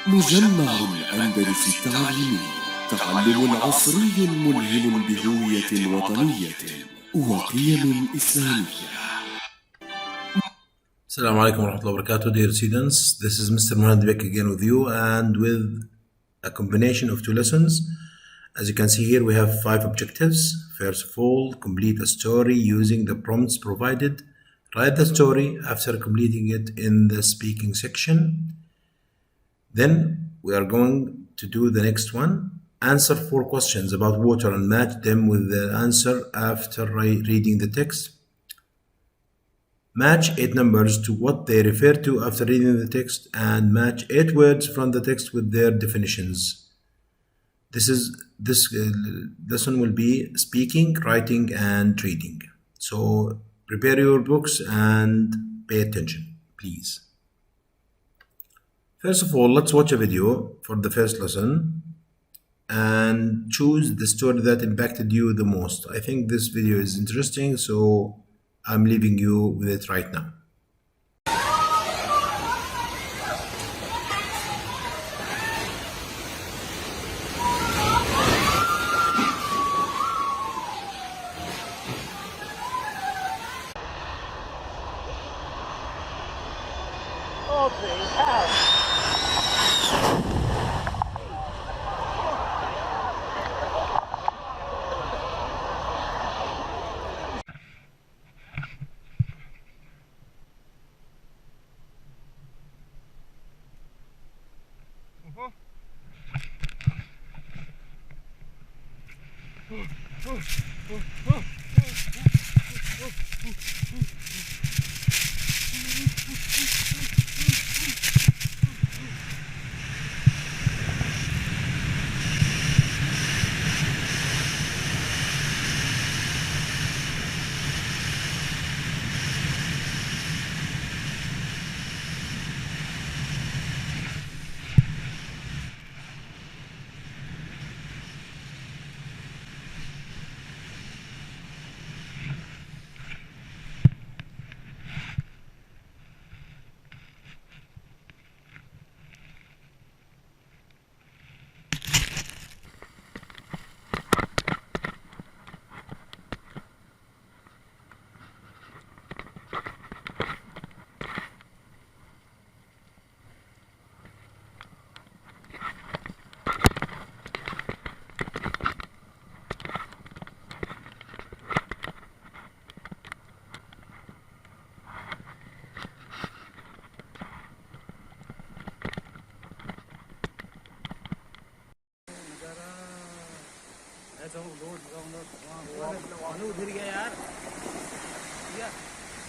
مجمع الأندلس التعليمي، تعلم عصري ملهم بهوية وطنية وقيم إسلامية. Assalamu alaikum wa rahmatullahi wa barakatuh, dear students. This is Mr. Mohanned back again with you and with a combination of two lessons. As you can see here, we have 5 objectives. First of all, complete a story using the prompts provided. Write the story after completing it in the speaking section. Then we are going to do the next one. Answer 4 questions about water and match them with the answer after reading the text. Match 8 numbers to what they refer to after reading the text and match 8 words from the text with their definitions. This lesson will be speaking, writing, and reading. So prepare your books and pay attention, please. First of all, let's watch a video for the first lesson and choose the story that impacted you the most. I think this video is interesting, so I'm leaving you with it right now.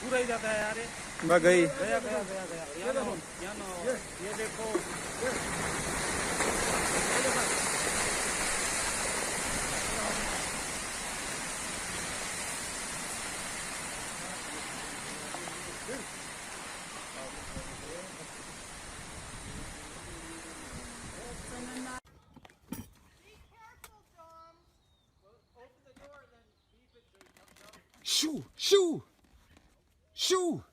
पूरा ही जाता है यार ये गई गया गया गया गया ये देखो Shoo, shoo, shoo.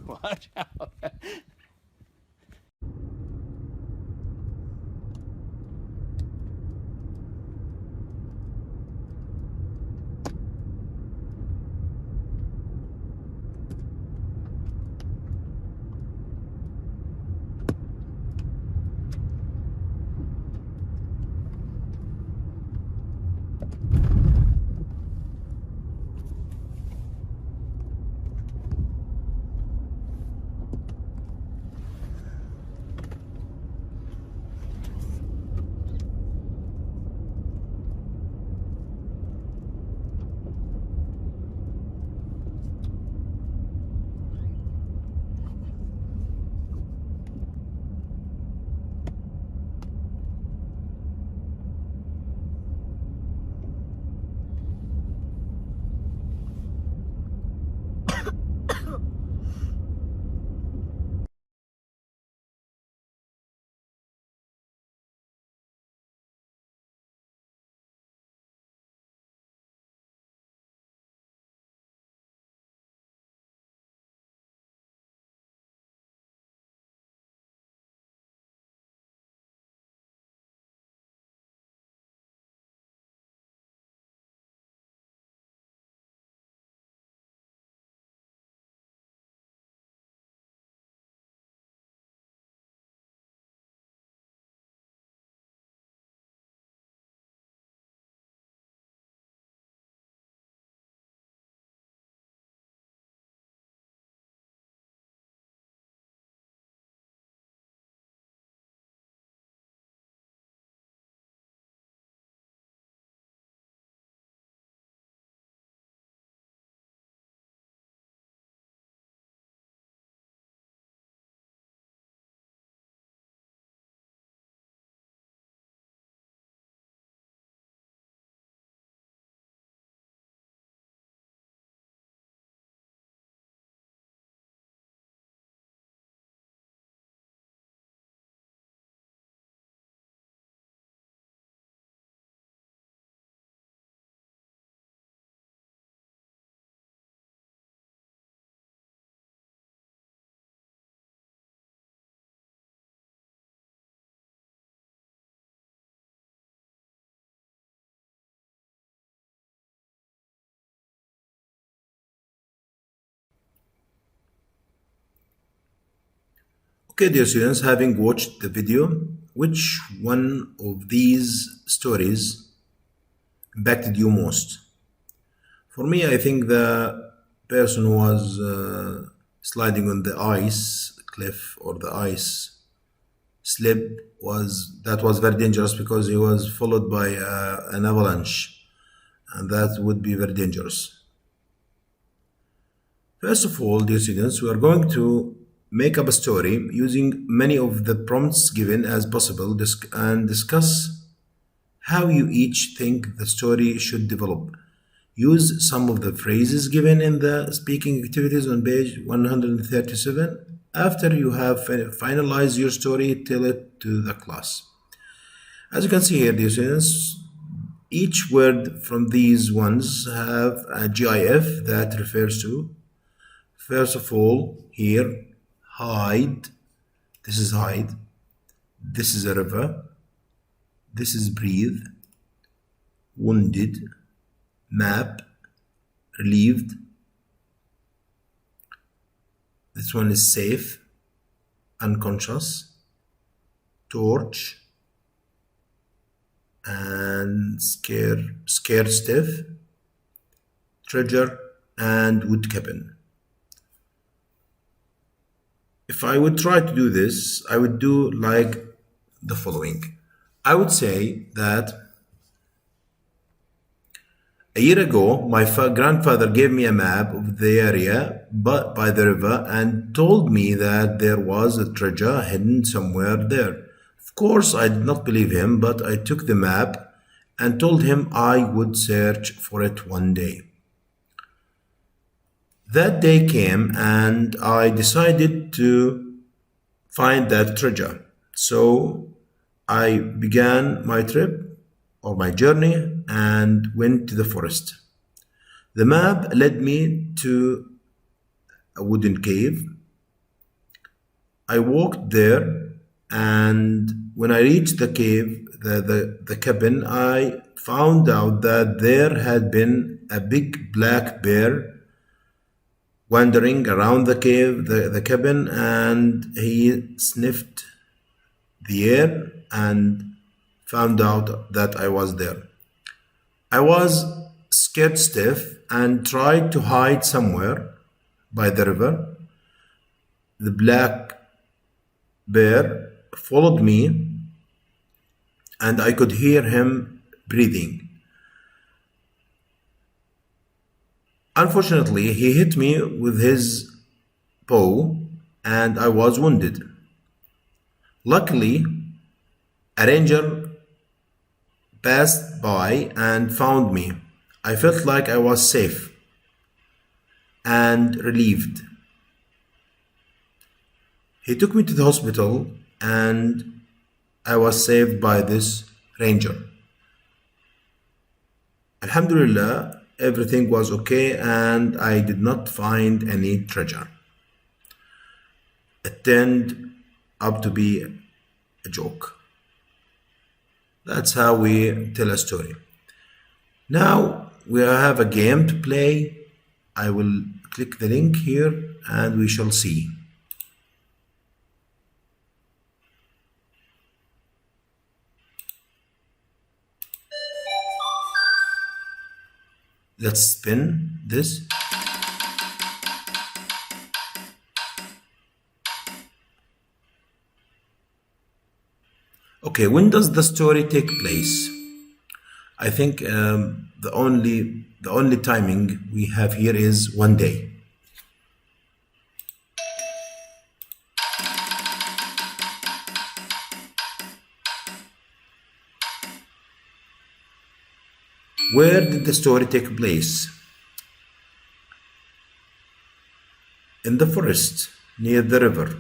Watch out. Okay, dear students, having watched the video, which one of these stories impacted you most? For me, I think the person who was sliding on the ice cliff or the ice slip was very dangerous, because he was followed by an avalanche, and that would be very dangerous. First of all, dear students, we are going to make up a story using many of the prompts given as possible and discuss how you each think the story should develop. Use some of the phrases given in the speaking activities on page 137. After you have finalized your story, tell it to the class. As you can see here, dear students, each word from these ones have a GIF that refers to. First of all, here, hide. This is hide. This is a river. This is breathe. Wounded. Map. Relieved. This one is safe. Unconscious. Torch. And scared stiff. Treasure and wood cabin. If I would try to do this, I would do like the following. I would say that a year ago, my grandfather gave me a map of the area by the river and told me that there was a treasure hidden somewhere there. Of course, I did not believe him, but I took the map and told him I would search for it one day. That day came and I decided to find that treasure. So I began my trip or my journey and went to the forest. The map led me to a wooden cave. I walked there, and when I reached the cave, the cabin, I found out that there had been a big black bear wandering around the cave, the cabin, and he sniffed the air and found out that I was there. I was scared stiff and tried to hide somewhere by the river. The black bear followed me, and I could hear him breathing. Unfortunately, he hit me with his paw and I was wounded. Luckily, a ranger passed by and found me. I felt like I was safe and relieved. He took me to the hospital and I was saved by this ranger. Alhamdulillah, everything was okay and I did not find any treasure. It turned up to be a joke. That's how we tell a story. Now we have a game to play. I will click the link here and we shall see. Let's spin this. Okay, when does the story take place? I think the only timing we have here is one day. Where did the story take place? In the forest, near the river.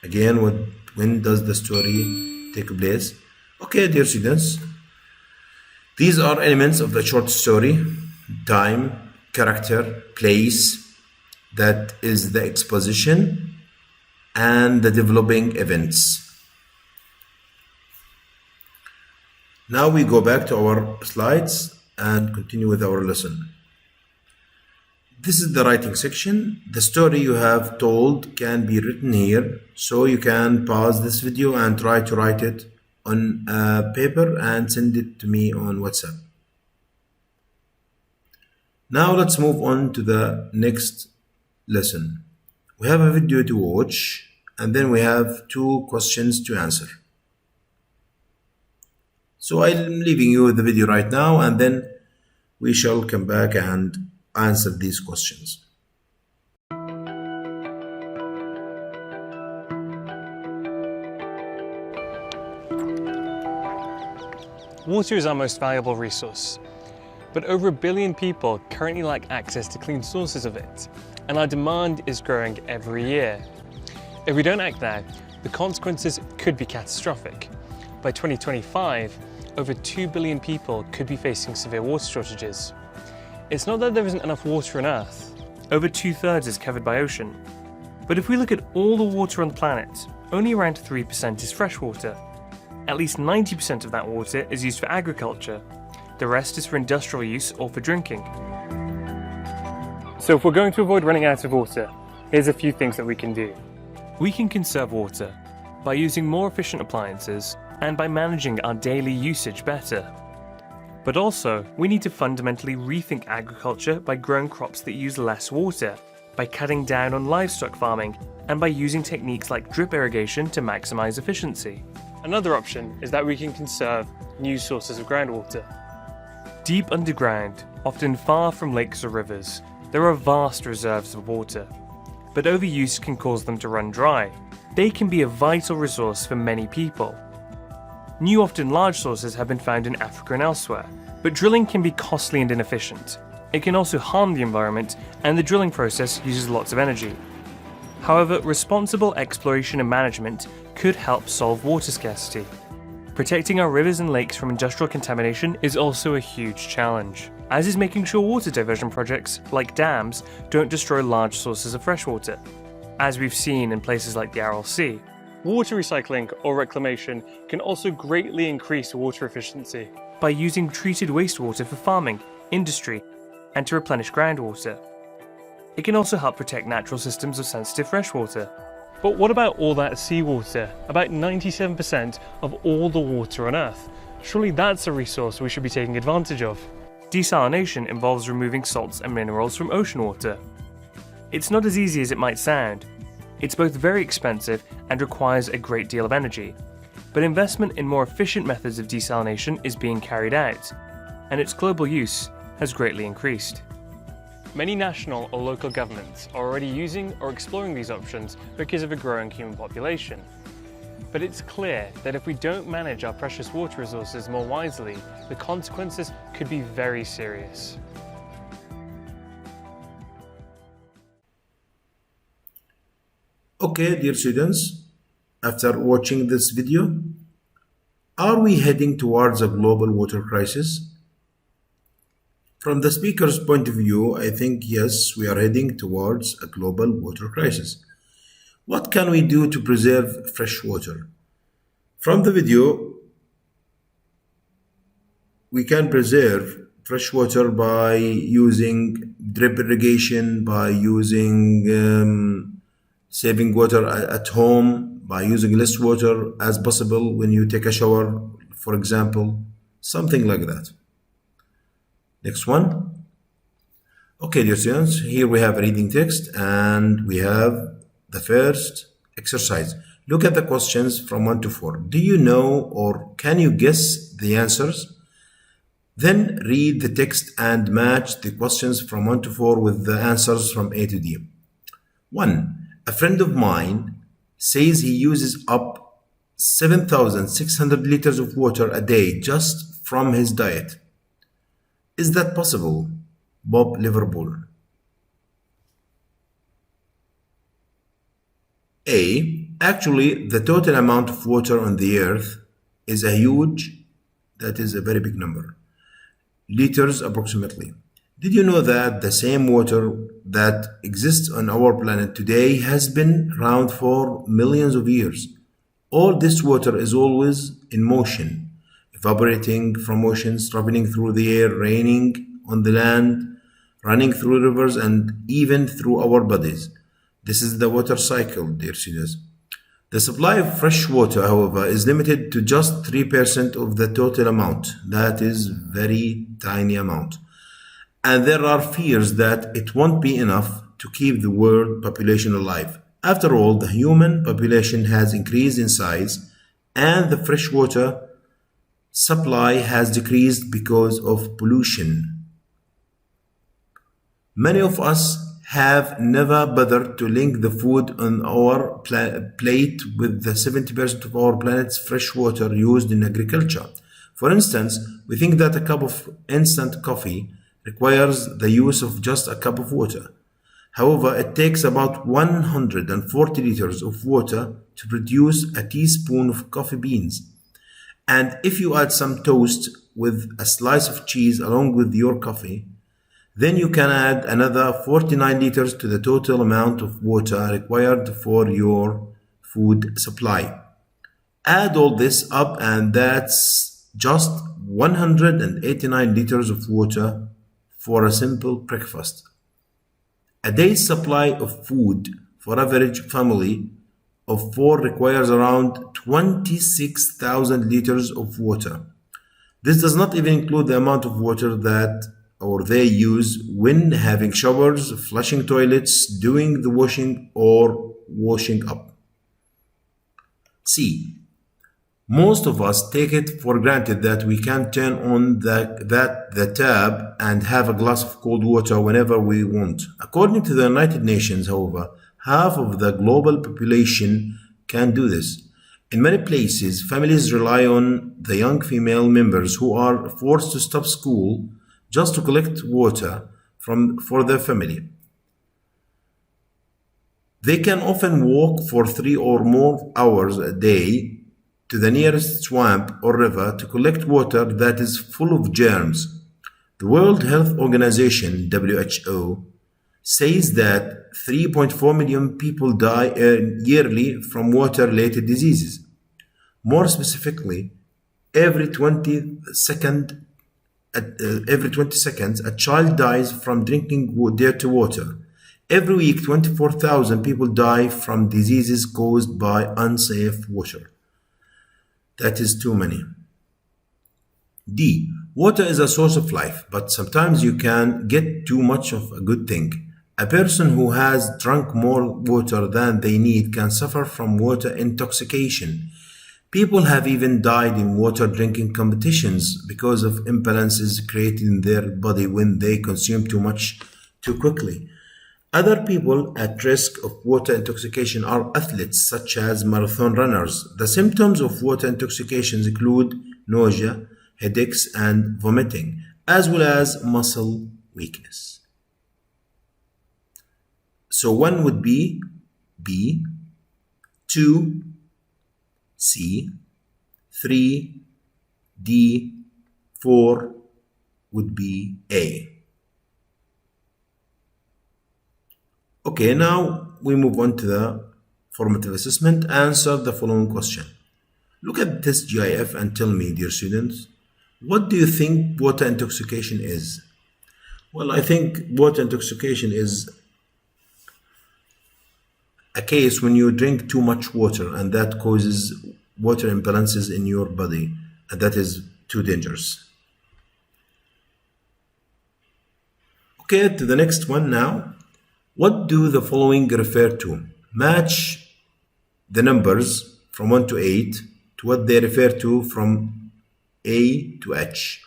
Again, when does the story take place? Okay, dear students, these are elements of the short story: time, character, place, that is the exposition, and the developing events. Now we go back to our slides and continue with our lesson. This is the writing section. The story you have told can be written here, so you can pause this video and try to write it on a paper and send it to me on WhatsApp. Now let's move on to the next lesson. We have a video to watch and then we have 2 questions to answer. So I'm leaving you with the video right now and then we shall come back and answer these questions. Water is our most valuable resource, but over 1 billion people currently lack access to clean sources of it, and our demand is growing every year. If we don't act now, the consequences could be catastrophic. By 2025, over 2 billion people could be facing severe water shortages. It's not that there isn't enough water on Earth. Over 2/3 is covered by ocean. But if we look at all the water on the planet, only around 3% is fresh water. At least 90% of that water is used for agriculture. The rest is for industrial use or for drinking. So if we're going to avoid running out of water, here's a few things that we can do. We can conserve water by using more efficient appliances and by managing our daily usage better. But also, we need to fundamentally rethink agriculture by growing crops that use less water, by cutting down on livestock farming, and by using techniques like drip irrigation to maximize efficiency. Another option is that we can conserve new sources of groundwater. Deep underground, often far from lakes or rivers, there are vast reserves of water. But overuse can cause them to run dry. They can be a vital resource for many people. New, often large sources have been found in Africa and elsewhere, but drilling can be costly and inefficient. It can also harm the environment, and the drilling process uses lots of energy. However, responsible exploration and management could help solve water scarcity. Protecting our rivers and lakes from industrial contamination is also a huge challenge, as is making sure water diversion projects, like dams, don't destroy large sources of freshwater, as we've seen in places like the Aral Sea. Water recycling or reclamation can also greatly increase water efficiency by using treated wastewater for farming, industry, and to replenish groundwater. It can also help protect natural systems of sensitive freshwater. But what about all that seawater? About 97% of all the water on Earth. Surely that's a resource we should be taking advantage of. Desalination involves removing salts and minerals from ocean water. It's not as easy as it might sound. It's both very expensive and requires a great deal of energy. But investment in more efficient methods of desalination is being carried out, and its global use has greatly increased. Many national or local governments are already using or exploring these options because of a growing human population. But it's clear that if we don't manage our precious water resources more wisely, the consequences could be very serious. Okay, dear students, after watching this video, are we heading towards a global water crisis? From the speaker's point of view, I think yes, we are heading towards a global water crisis. What can we do to preserve fresh water? From the video, we can preserve fresh water by using drip irrigation, by using saving water at home, by using less water as possible when you take a shower, for example, something like that. Next one. Okay, dear students, here we have a reading text and we have the first exercise. Look at the questions from 1 to 4. Do you know or can you guess the answers? Then read the text and match the questions from 1 to 4 with the answers from A to D. 1. A friend of mine says he uses up 7,600 liters of water a day just from his diet. Is that possible? Bob, Liverpool. A. Actually, the total amount of water on the earth is that is a very big number. Liters approximately. Did you know that the same water that exists on our planet today has been around for millions of years? All this water is always in motion. evaporating from oceans, traveling through the air, raining on the land, running through rivers, and even through our bodies. This is the water cycle, dear students. The supply of fresh water, however, is limited to just 3% of the total amount. That is very tiny amount. And there are fears that it won't be enough to keep the world population alive. After all, the human population has increased in size and the freshwater supply has decreased because of pollution. Many of us have never bothered to link the food on our plate with the 70% of our planet's fresh water used in agriculture. For instance, we think that a cup of instant coffee requires the use of just a cup of water. However, it takes about 140 liters of water to produce a teaspoon of coffee beans. And if you add some toast with a slice of cheese along with your coffee, then you can add another 49 liters to the total amount of water required for your food supply. Add all this up and that's just 189 liters of water for a simple breakfast. A day's supply of food for average family of 4 requires around 26,000 liters of water. This does not even include the amount of water that they use when having showers, flushing toilets, doing the washing, or washing up. C. Most of us take it for granted that we can turn on the tap and have a glass of cold water whenever we want. According to the United Nations, however, half of the global population can do this. In many places, families rely on the young female members who are forced to stop school just to collect water for their family. They can often walk for 3 or more hours a day to the nearest swamp or river to collect water that is full of germs. The World Health Organization, WHO, says that 3.4 million people die yearly from water-related diseases. More specifically, every 20 seconds, a child dies from drinking dirty water. Every week, 24,000 people die from diseases caused by unsafe water. That is too many. D. Water is a source of life, but sometimes you can get too much of a good thing. A person who has drunk more water than they need can suffer from water intoxication. People have even died in water drinking competitions because of imbalances created in their body when they consume too much too quickly. Other people at risk of water intoxication are athletes such as marathon runners. The symptoms of water intoxication include nausea, headaches, and vomiting, as well as muscle weakness. So 1 would be B, 2, C, 3, D, 4 would be A. Okay, now we move on to the formative assessment. Answer the following question. Look at this GIF and tell me, dear students, what do you think water intoxication is? Well, I think water intoxication is a case when you drink too much water and that causes water imbalances in your body, and that is too dangerous. Okay, to the next one now. What do the following refer to? Match the numbers from 1 to 8 to what they refer to from A to H.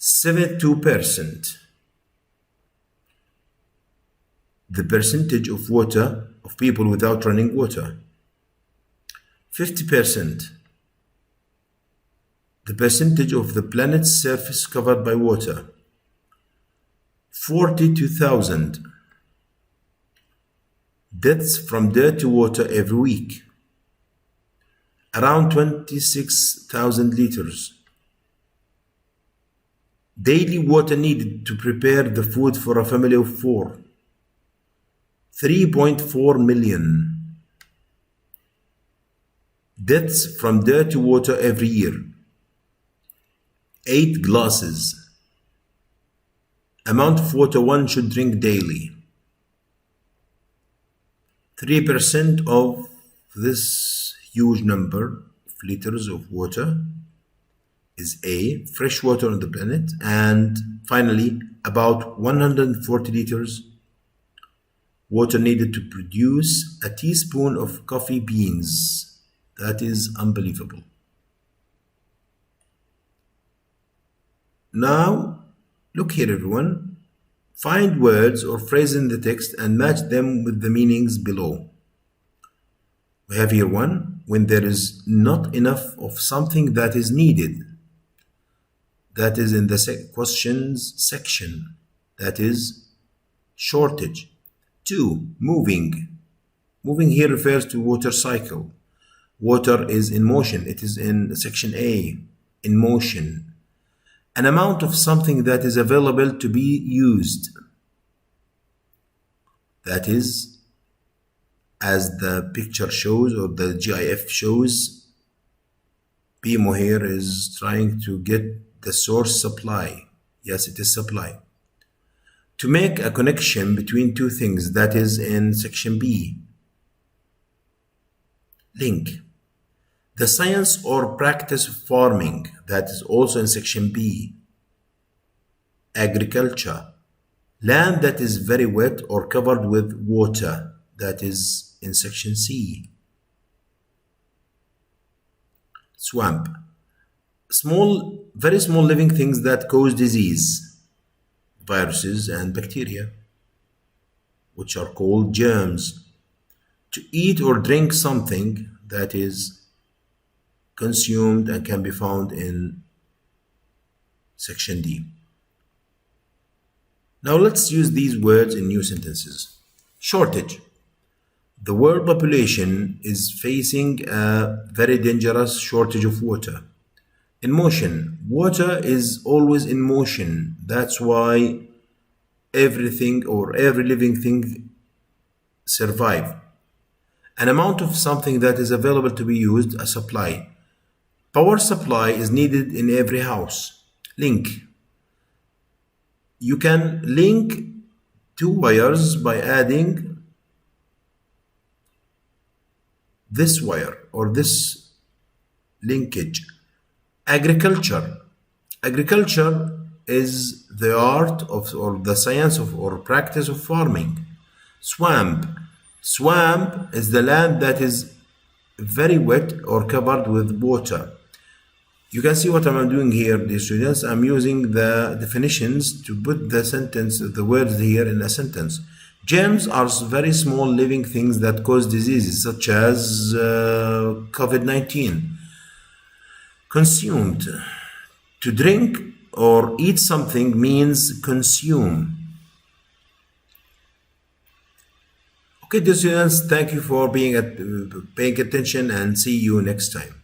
72%. The percentage of water of people without running water. 50%. The percentage of the planet's surface covered by water. 42,000 deaths from dirty water every week. Around 26,000 liters. Daily water needed to prepare the food for a family of 4. 3.4 million deaths from dirty water every year. 8 glasses. Amount of water one should drink daily. 3% of this huge number of liters of water is A, fresh water on the planet, and finally about 140 liters water needed to produce a teaspoon of coffee beans. That is unbelievable. Now, look here everyone. Find words or phrases in the text and match them with the meanings below. We have here one, when there is not enough of something that is needed. That is in the questions section. That is shortage. 2, moving. Moving here refers to water cycle. Water is in motion. It is in section A, in motion. An amount of something that is available to be used. That is, as the picture shows or the GIF shows, Bimo here is trying to get the source supply. Yes, it is supply. To make a connection between two things, that is in section B. Link. The science or practice of farming, that is also in section B. Agriculture. Land that is very wet or covered with water, that is in section C. Swamp. Small, very small living things that cause disease, viruses and bacteria, which are called germs. To eat or drink something that is consumed and can be found in section D. Now let's use these words in new sentences. Shortage. The world population is facing a very dangerous shortage of water. In motion. Water is always in motion. That's why everything or every living thing survive. An amount of something that is available to be used, a supply. Power supply is needed in every house. Link. You can link two wires by adding this wire or this linkage. Agriculture. Agriculture is the art of or the science of or practice of farming. Swamp. Swamp is the land that is very wet or covered with water. You can see what I'm doing here, dear students. I'm using the definitions to put the sentence, the words here in a sentence. Germs are very small living things that cause diseases such as COVID-19. Consumed. To drink or eat something means consume. Okay, dear students, thank you for paying attention and see you next time.